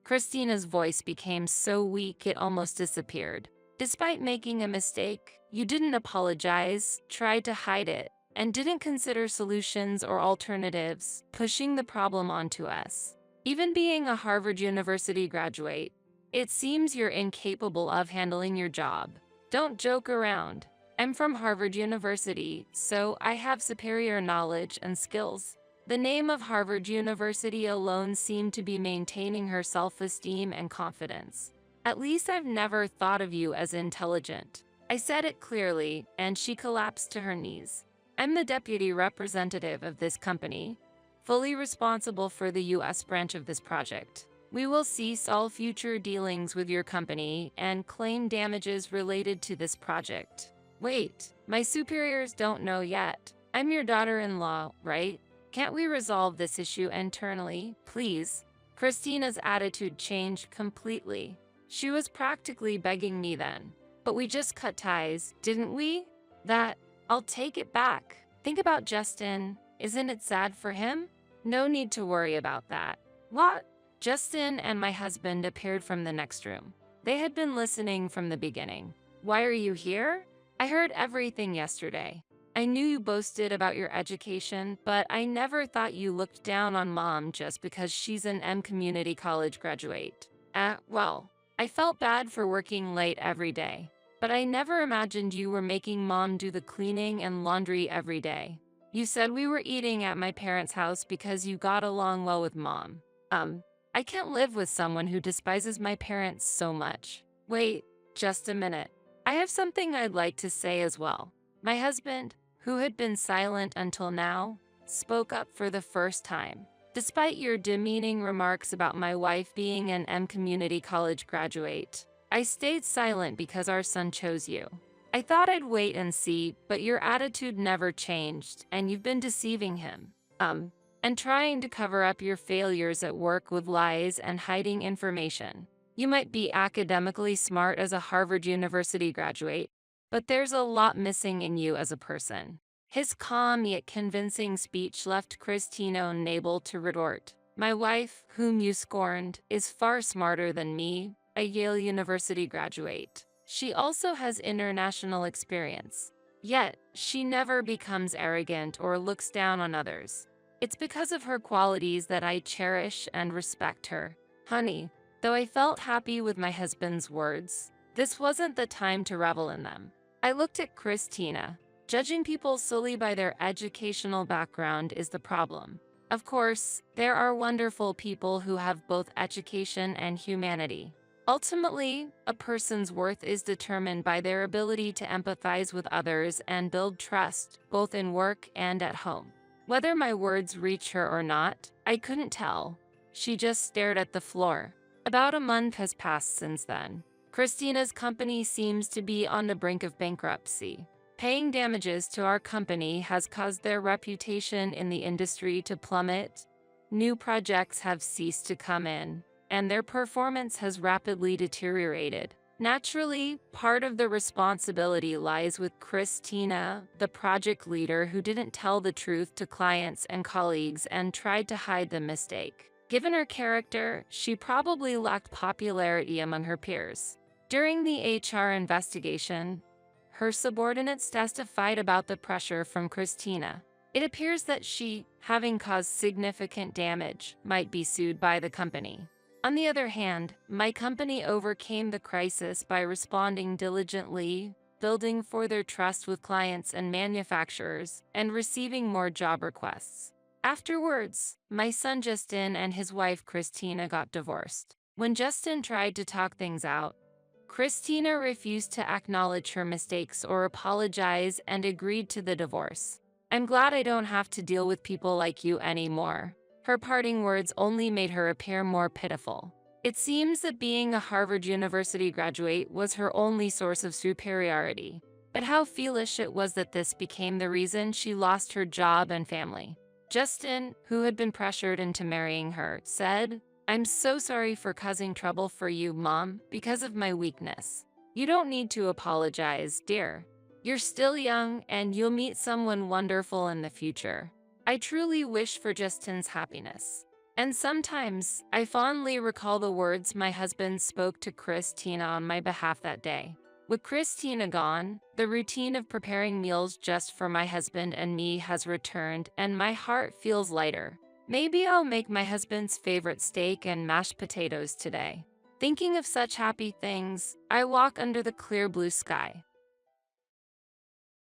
Christina's voice became so weak it almost disappeared. Despite making a mistake, you didn't apologize, tried to hide it, and didn't consider solutions or alternatives, pushing the problem onto us. Even being a Harvard University graduate, it seems you're incapable of handling your job. Don't joke around. I'm from Harvard University, so I have superior knowledge and skills. The name of Harvard University alone seemed to be maintaining her self-esteem and confidence. At least I've never thought of you as intelligent. I said it clearly, and she collapsed to her knees. I'm the deputy representative of this company, fully responsible for the U.S. branch of this project. We will cease all future dealings with your company and claim damages related to this project. Wait, my superiors don't know yet. I'm your daughter-in-law, right? Can't we resolve this issue internally, please? Christina's attitude changed completely. She was practically begging me then. But we just cut ties, didn't we? I'll take it back. Think about Justin. Isn't it sad for him? No need to worry about that. What? Justin and my husband appeared from the next room. They had been listening from the beginning. Why are you here? I heard everything yesterday. I knew you boasted about your education, but I never thought you looked down on mom just because she's an M community college graduate. Well, I felt bad for working late every day, but I never imagined you were making mom do the cleaning and laundry every day. You said we were eating at my parents' house because you got along well with mom. I can't live with someone who despises my parents so much. Wait, just a minute. I have something I'd like to say as well. My husband, who had been silent until now, spoke up for the first time. Despite your demeaning remarks about my wife being an M community college graduate, I stayed silent because our son chose you. I thought I'd wait and see, but your attitude never changed, and you've been deceiving him. And trying to cover up your failures at work with lies and hiding information. You might be academically smart as a Harvard University graduate, but there's a lot missing in you as a person. His calm yet convincing speech left Christina unable to retort. My wife, whom you scorned, is far smarter than me, a Yale University graduate. She also has international experience. Yet, she never becomes arrogant or looks down on others. It's because of her qualities that I cherish and respect her. Honey, though I felt happy with my husband's words, this wasn't the time to revel in them. I looked at Christina. Judging people solely by their educational background is the problem. Of course, there are wonderful people who have both education and humanity. Ultimately, a person's worth is determined by their ability to empathize with others and build trust, both in work and at home. Whether my words reached her or not, I couldn't tell. She just stared at the floor. About a month has passed since then. Christina's company seems to be on the brink of bankruptcy. Paying damages to our company has caused their reputation in the industry to plummet. New projects have ceased to come in, and their performance has rapidly deteriorated. Naturally, part of the responsibility lies with Christina, the project leader who didn't tell the truth to clients and colleagues and tried to hide the mistake. Given her character, she probably lacked popularity among her peers. During the HR investigation, her subordinates testified about the pressure from Christina. It appears that she, having caused significant damage, might be sued by the company. On the other hand, my company overcame the crisis by responding diligently, building further trust with clients and manufacturers, and receiving more job requests. Afterwards, my son Justin and his wife Christina got divorced. When Justin tried to talk things out, Christina refused to acknowledge her mistakes or apologize and agreed to the divorce. I'm glad I don't have to deal with people like you anymore. Her parting words only made her appear more pitiful. It seems that being a Harvard University graduate was her only source of superiority. But how foolish it was that this became the reason she lost her job and family. Justin, who had been pressured into marrying her, said, "I'm so sorry for causing trouble for you, Mom, because of my weakness. You don't need to apologize, dear. You're still young and you'll meet someone wonderful in the future. I truly wish for Justin's happiness." And sometimes, I fondly recall the words my husband spoke to Christina on my behalf that day. With Christina gone, the routine of preparing meals just for my husband and me has returned, and my heart feels lighter. Maybe I'll make my husband's favorite steak and mashed potatoes today. Thinking of such happy things, I walk under the clear blue sky.